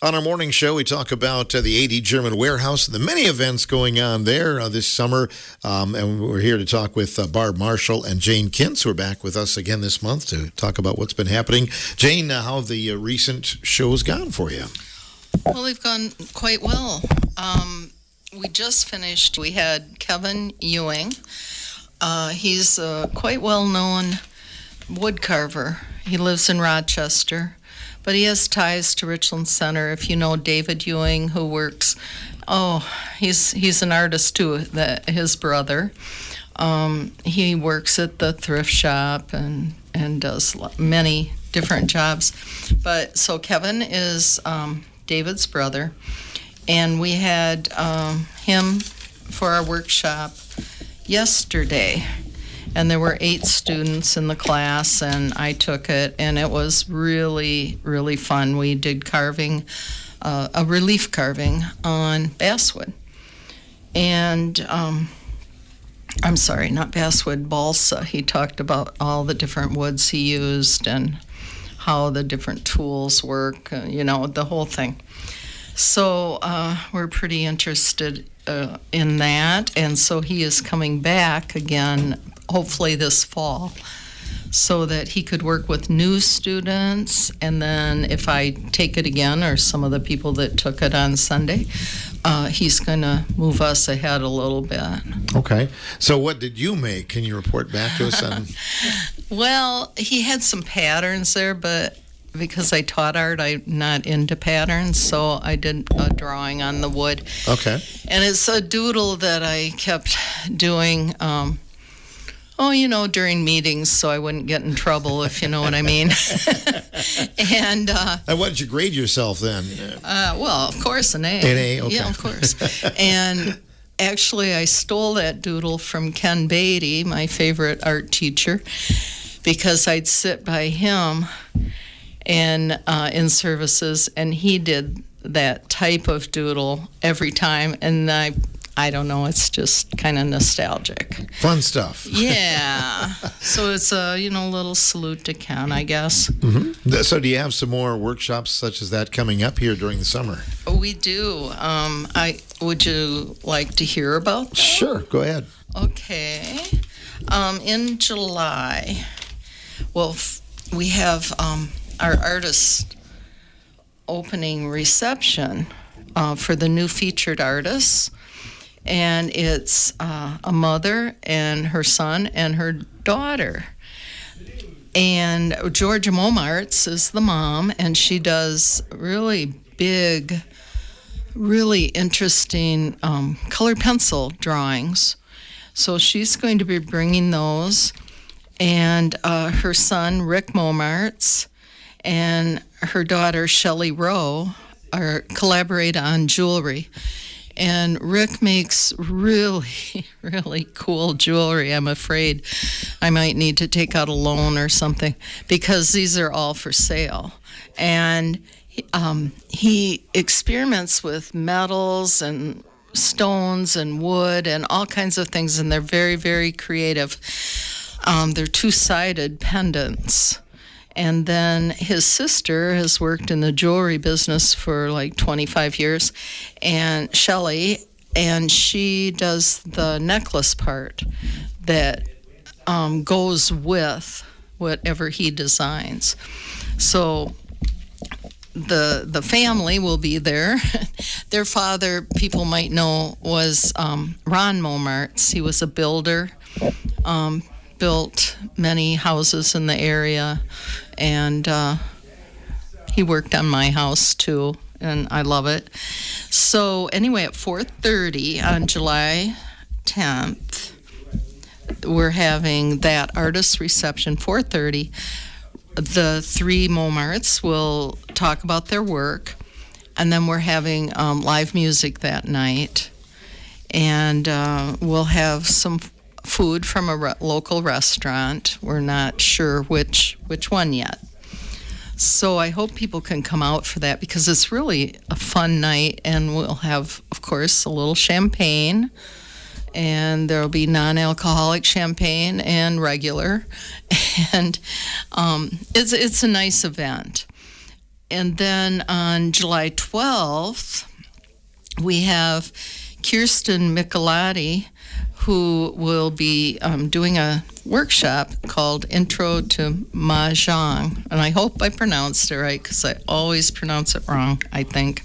On our morning show, we talk about the AD German Warehouse and the many events going on there this summer. And we're here to talk with Barb Marshall and Jane Kintz, who are back with us again this month to talk about what's been happening. Jane, how have the recent shows gone for you? Well, they've gone quite well. We just finished. We had Kevin Ewing. He's a quite well-known wood carver. He lives in Rochester. But he has ties to Richland Center. If you know David Ewing, who works, he's an artist too. His brother, he works at the thrift shop and does many different jobs. But so Kevin is David's brother, and we had him for our workshop yesterday. And there were 8 students in the class, and I took it, and it was really, really fun. We did carving, a relief carving on basswood. And, I'm sorry, not basswood, balsa. He talked about all the different woods he used and how the different tools work, the whole thing. So we're pretty interested in that, and so he is coming back again hopefully this fall, so that he could work with new students. And then if I take it again, or some of the people that took it on Sunday, he's going to move us ahead a little bit. Okay. So what did you make? Can you report back to us on? Well, he had some patterns there, but because I taught art, I'm not into patterns, so I did a drawing on the wood. Okay. And it's a doodle that I kept doing during meetings, so I wouldn't get in trouble, if you know what I mean. And what did you grade yourself then? Well, of course, an A. An A, okay. Yeah, of course. And actually, I stole that doodle from Ken Beatty, my favorite art teacher, because I'd sit by him and in services, and he did that type of doodle every time, and I don't know, it's just kind of nostalgic. Fun stuff. Yeah. So it's a, little salute to Ken, I guess. Mm-hmm. So do you have some more workshops such as that coming up here during the summer? We do. Would you like to hear about that? Sure, go ahead. Okay. In July, we have our artist opening reception for the new featured artists. And it's a mother and her son and her daughter. And Georgia Momartz is the mom, and she does really big, really interesting colored pencil drawings. So she's going to be bringing those. And her son, Rick Momartz, and her daughter, Shelley Rowe, collaborate on jewelry. And Rick makes really, really cool jewelry. I'm afraid I might need to take out a loan or something, because these are all for sale. And he experiments with metals and stones and wood and all kinds of things, and they're very, very creative. They're 2-sided pendants. And then his sister has worked in the jewelry business for like 25 years, and Shelley, and she does the necklace part that goes with whatever he designs. So the family will be there. Their father, people might know, was Ron Momartz. He was a builder, built many houses in the area. And he worked on my house, too, and I love it. So anyway, at 4:30 on July 10th, we're having that artist reception, 4:30. The 3 Momarts will talk about their work, and then we're having live music that night. And we'll have some food from a local restaurant. We're not sure which one yet. So I hope people can come out for that, because it's really a fun night, and we'll have, of course, a little champagne and there'll be non-alcoholic champagne and regular, and it's a nice event. And then on July 12th, we have Kirsten Michelati, who will be doing a workshop called Intro to Mahjong. And I hope I pronounced it right, because I always pronounce it wrong, I think.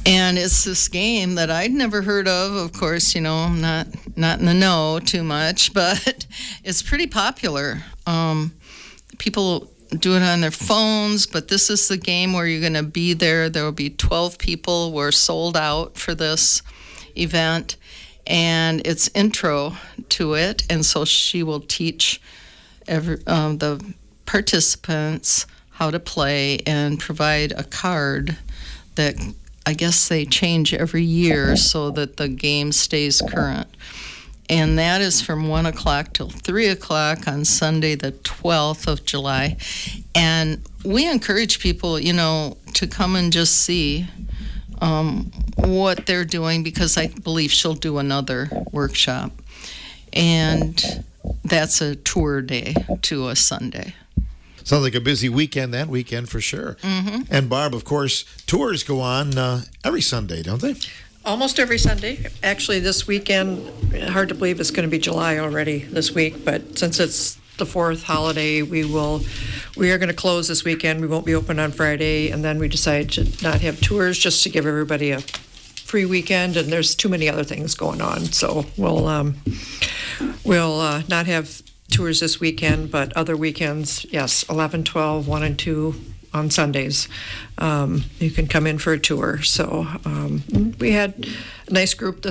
And it's this game that I'd never heard of course, I'm not in the know too much, but it's pretty popular. People do it on their phones, but this is the game where you're going to be there. There will be 12 people. We're sold out for this event. And it's intro to it, and so she will teach the participants how to play and provide a card that I guess they change every year so that the game stays current. And that is from 1 o'clock till 3 o'clock on Sunday, the 12th of July. And we encourage people, to come and just see what they're doing, because I believe she'll do another workshop. And that's a tour day to a Sunday. Sounds like a busy weekend that weekend for sure. Mm-hmm. And Barb, of course, tours go on every Sunday, don't they? Almost every Sunday. Actually, this weekend, hard to believe it's going to be July already this week, but since it's the 4th holiday, we are going to close this weekend. We won't be open on Friday, and then we decided to not have tours just to give everybody a free weekend, and there's too many other things going on. So we'll not have tours this weekend, but other weekends, yes, 11, 12, 1 and 2 on Sundays. You can come in for a tour. So we had a nice group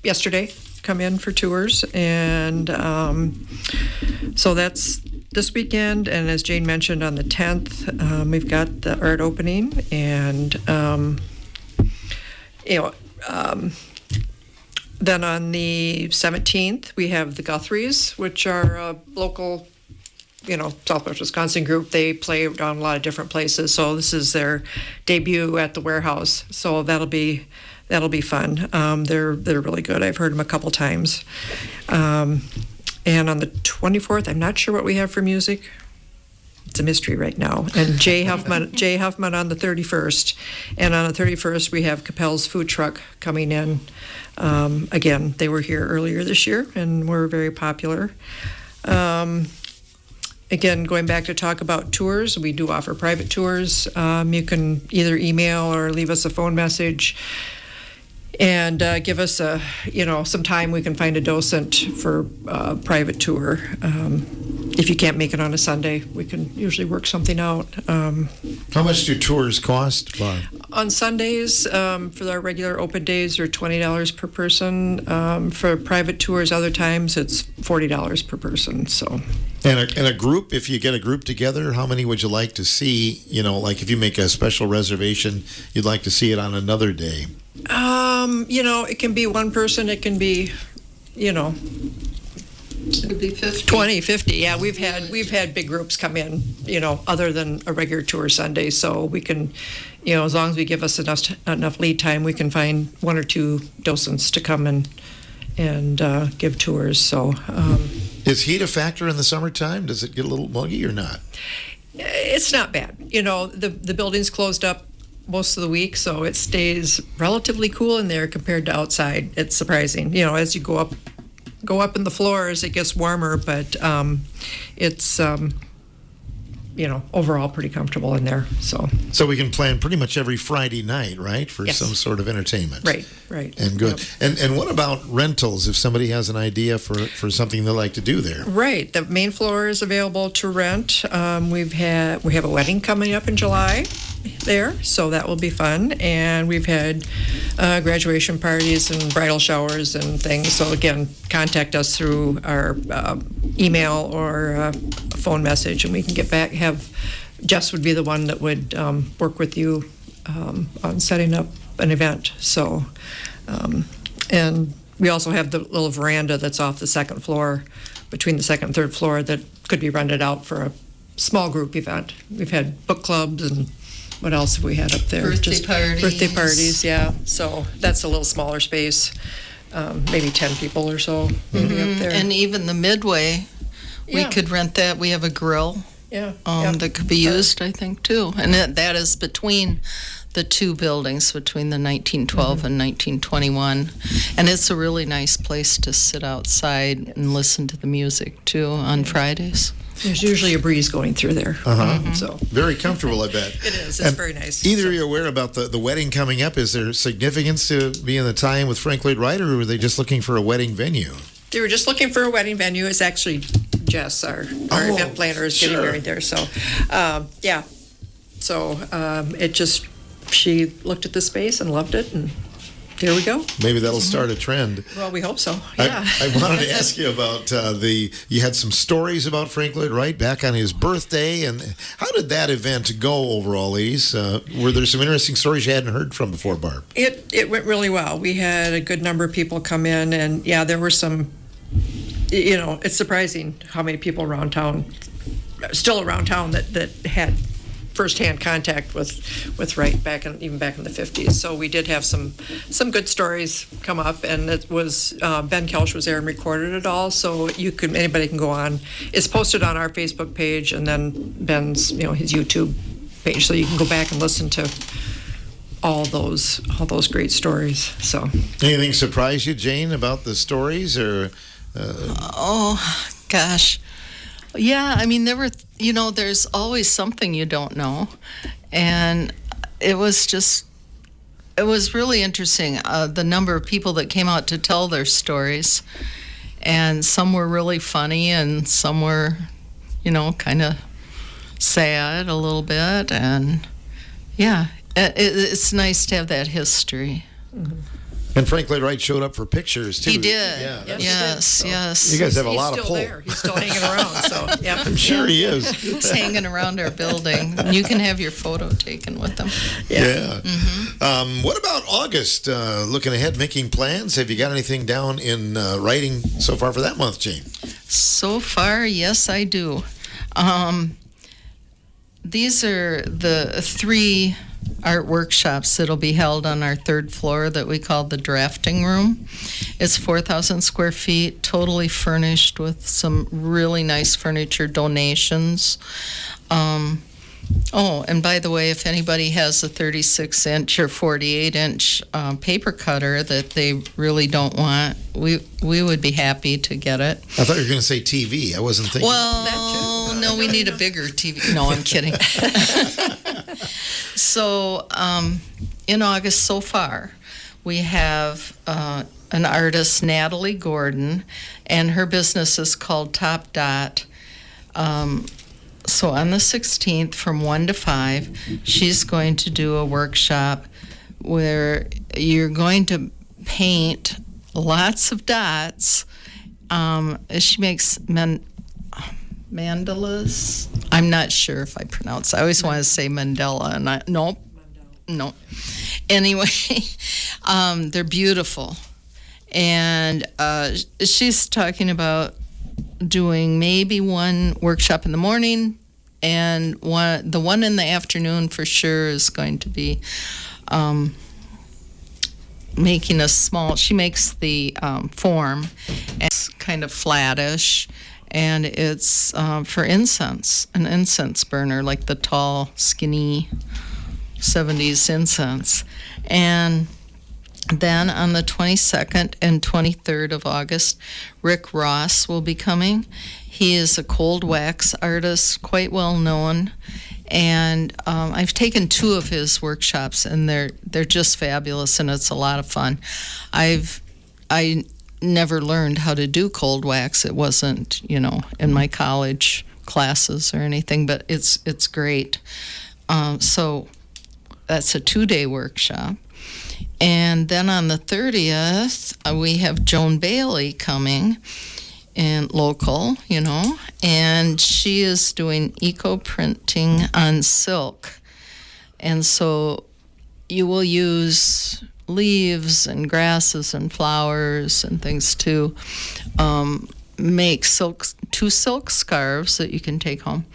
yesterday come in for tours, and so that's this weekend. And as Jane mentioned, on the 10th, we've got the art opening, and then on the 17th, we have the Guthries, which are a local, Southwest Wisconsin group. They play around a lot of different places. So this is their debut at the warehouse. So that'll be fun. They're really good. I've heard them a couple times. And on the 24th, I'm not sure what we have for music. It's a mystery right now. And Jay Huffman on the 31st. And on the 31st, we have Capel's Food Truck coming in. Again, they were here earlier this year and were very popular. Again, going back to talk about tours, we do offer private tours. You can either email or leave us a phone message and give us some time. We can find a docent for a private tour. If you can't make it on a Sunday, we can usually work something out. How much do tours cost, Barb? On Sundays, for our regular open days, they're $20 per person. For private tours, other times it's $40 per person. So. And a group, if you get a group together, how many would you like to see? Like if you make a special reservation, you'd like to see it on another day. It can be one person. It can be, It could be 50. 20, 50. Yeah, we've had big groups come in, other than a regular tour Sunday. So we can, as long as we give us enough lead time, we can find 1 or 2 docents to come and give tours. So. Is heat a factor in the summertime? Does it get a little muggy or not? It's not bad. The building's closed up most of the week, so it stays relatively cool in there compared to outside. It's surprising. As you go up in the floors, it gets warmer, but it's overall pretty comfortable in there. So we can plan pretty much every Friday night, right, for Yes. some sort of entertainment. Right. And good. Yep. And what about rentals? If somebody has an idea for something they like to do there, Right. The main floor is available to rent. We have a wedding coming up in July there, so that will be fun. And we've had graduation parties and bridal showers and things. So again, contact us through our email or phone message, and we can get back. Jess would be the one that would work with you on setting up an event. So, and we also have the little veranda that's off the second floor, between the second and third floor, that could be rented out for a small group event. We've had book clubs, and what else have we had up there? Birthday parties. Birthday parties, yeah. So that's a little smaller space. maybe 10 people or so maybe up there. And even the Midway, we Yeah. could rent that. We have a grill yeah. Yep. that could be used, I think, too. And that is between the two buildings, between the 1912 and 1921. And it's a really nice place to sit outside and listen to the music, too, on Fridays. There's usually a breeze going through there. So Very comfortable, I bet. it is. It's And very nice. Either of you aware about the wedding coming up? Is there significance to being the tie-in with Frank Lloyd Wright, or were they just looking for a wedding venue? They were just looking for a wedding venue. It's actually Jess, our Oh, event planner, is getting sure. married there. So, yeah. So she looked at the space and loved it, and here we go. Maybe that'll start a trend. Well, we hope so. Yeah. I wanted to ask you about you had some stories about Frank Lloyd Wright back on his birthday, and how did that event go overall, ladies? Were there some interesting stories you hadn't heard from before, Barb? It went really well. We had a good number of people come in, and yeah, there were some. It's surprising how many people still around town that had firsthand contact with Wright even back in the 50s. So we did have some good stories come up, and it was Ben Kelch was there and recorded it all. So anybody can go on. It's posted on our Facebook page, and then Ben's his YouTube page, so you can go back and listen to all those great stories. So Anything surprise you, Jane, about the stories, or? Oh, gosh. Yeah, I mean, there's always something you don't know. And it was really interesting, the number of people that came out to tell their stories. And some were really funny, and some were, kind of sad a little bit. And yeah, it's nice to have that history. And Frank Lloyd Wright showed up for pictures too. He did. Yeah, Yes. You guys have a he's lot still of pull. there. He's still hanging around. So yeah, I'm sure he is. He's hanging around our building. You can have your photo taken with him. Yeah. What about August? Looking ahead, making plans. Have you got anything down in writing so far for that month, Jane? So far, yes, I do. These are the 3 art workshops that'll be held on our 3rd floor that we call the drafting room. It's 4,000 square feet, totally furnished with some really nice furniture donations. And by the way, if anybody has a 36-inch or 48-inch paper cutter that they really don't want, we would be happy to get it. I thought you were going to say TV. I wasn't thinking. Well, no, we need a bigger TV. No, I'm kidding. So, in August so far, we have an artist, Natalie Gordon, and her business is called Top Dot. So on the 16th from 1 to 5, she's going to do a workshop where you're going to paint lots of dots. She makes mandalas. I'm not sure if I pronounce. I always want to say Mandela, and nope. Anyway, they're beautiful, and she's talking about doing maybe one workshop in the morning, and the one in the afternoon for sure is going to be making a small. She makes the form, and it's kind of flattish. And it's for incense, an incense burner, like the tall, skinny 70s incense. And then on the 22nd and 23rd of August, Rick Ross will be coming. He is a cold wax artist, quite well known. And I've taken 2 of his workshops, and they're just fabulous, and it's a lot of fun. I never learned how to do cold wax. It wasn't, in my college classes or anything, but it's great. So that's a 2-day workshop. And then on the 30th, we have Joan Bailey coming, and local, and she is doing eco-printing on silk. And so you will use leaves and grasses and flowers and things to make 2 silk scarves that you can take home,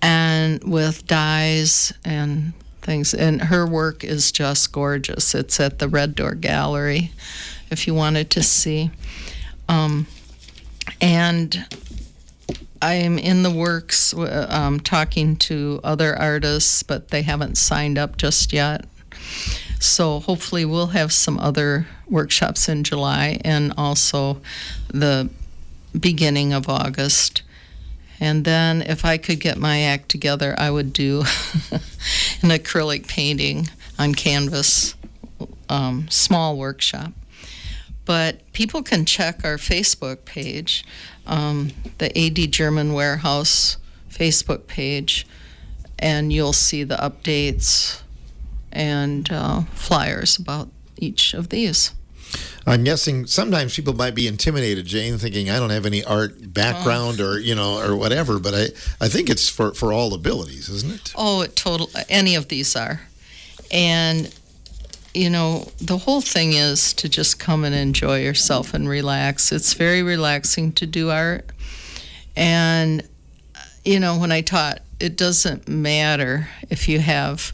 and with dyes and things. And her work is just gorgeous. It's at the Red Door Gallery if you wanted to see. And I am in the works talking to other artists, but they haven't signed up just yet. So hopefully we'll have some other workshops in July and also the beginning of August. And then if I could get my act together, I would do an acrylic painting on canvas, small workshop. But people can check our Facebook page, the AD German Warehouse Facebook page, and you'll see the updates and flyers about each of these. I'm guessing sometimes people might be intimidated, Jane, thinking I don't have any art background or whatever. But I think it's for all abilities, isn't it? Oh, any of these are. And the whole thing is to just come and enjoy yourself and relax. It's very relaxing to do art. And, when I taught, it doesn't matter if you have,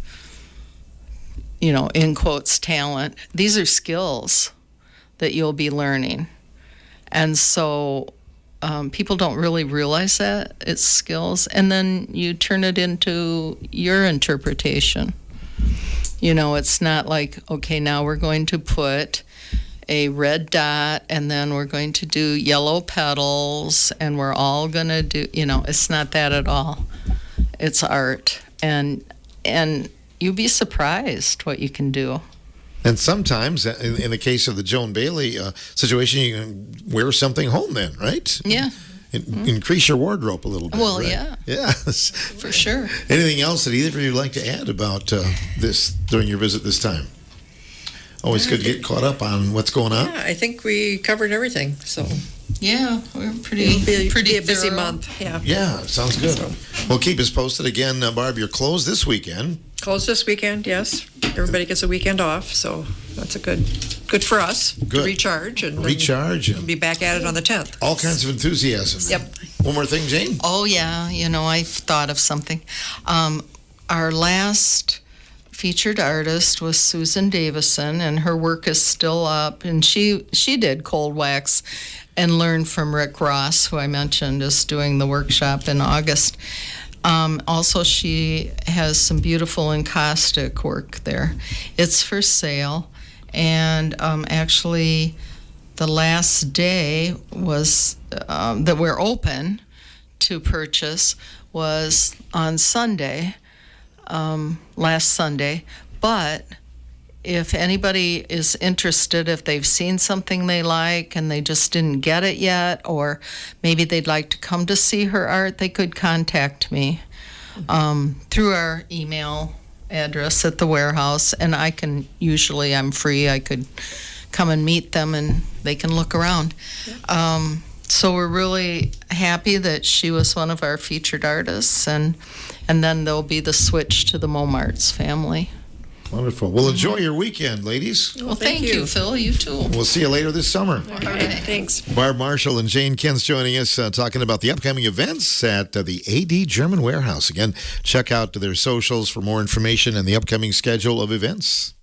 in quotes, talent. These are skills that you'll be learning. And so people don't really realize that it's skills. And then you turn it into your interpretation. It's not like, okay, now we're going to put a red dot and then we're going to do yellow petals and we're all going to do, it's not that at all. It's art. And you'd be surprised what you can do. And sometimes, in the case of the Joan Bailey situation, you can wear something home then, right? Yeah. Increase your wardrobe a little bit. Well, right? yeah. Yeah. For sure. Anything else that either of you would like to add about this during your visit this time? Always good to get caught up on what's going on. Yeah, I think we covered everything. So Yeah, we're it'll pretty be a busy thorough. month. Yeah. Yeah, sounds good. Well, keep us posted. Again, Barb, you're closed this weekend. Closed this weekend, yes. Everybody gets a weekend off, so that's a good for us to Good. recharge and then Recharge and be back at it on the 10th. all kinds of enthusiasm. Yep. One more thing, Jane? Oh, yeah. I've thought of something. Our last featured artist was Susan Davison, and her work is still up. And she did cold wax and learned from Rick Ross, who I mentioned is doing the workshop in August. Also, she has some beautiful encaustic work there. It's for sale. And actually, the last day was that we're open to purchase was on Sunday, last Sunday. But if anybody is interested, if they've seen something they like and they just didn't get it yet, or maybe they'd like to come to see her art, they could contact me through our email address at the warehouse. And I'm free, I could come and meet them and they can look around. So we're really happy that she was one of our featured artists, and then there'll be the switch to the Momarts family. Wonderful. Well, enjoy your weekend, ladies. Well, thank you, Phil. You too. We'll see you later this summer. All right, thanks. Barb Marshall and Jane Kins joining us, talking about the upcoming events at the AD German Warehouse. Again, check out their socials for more information and the upcoming schedule of events.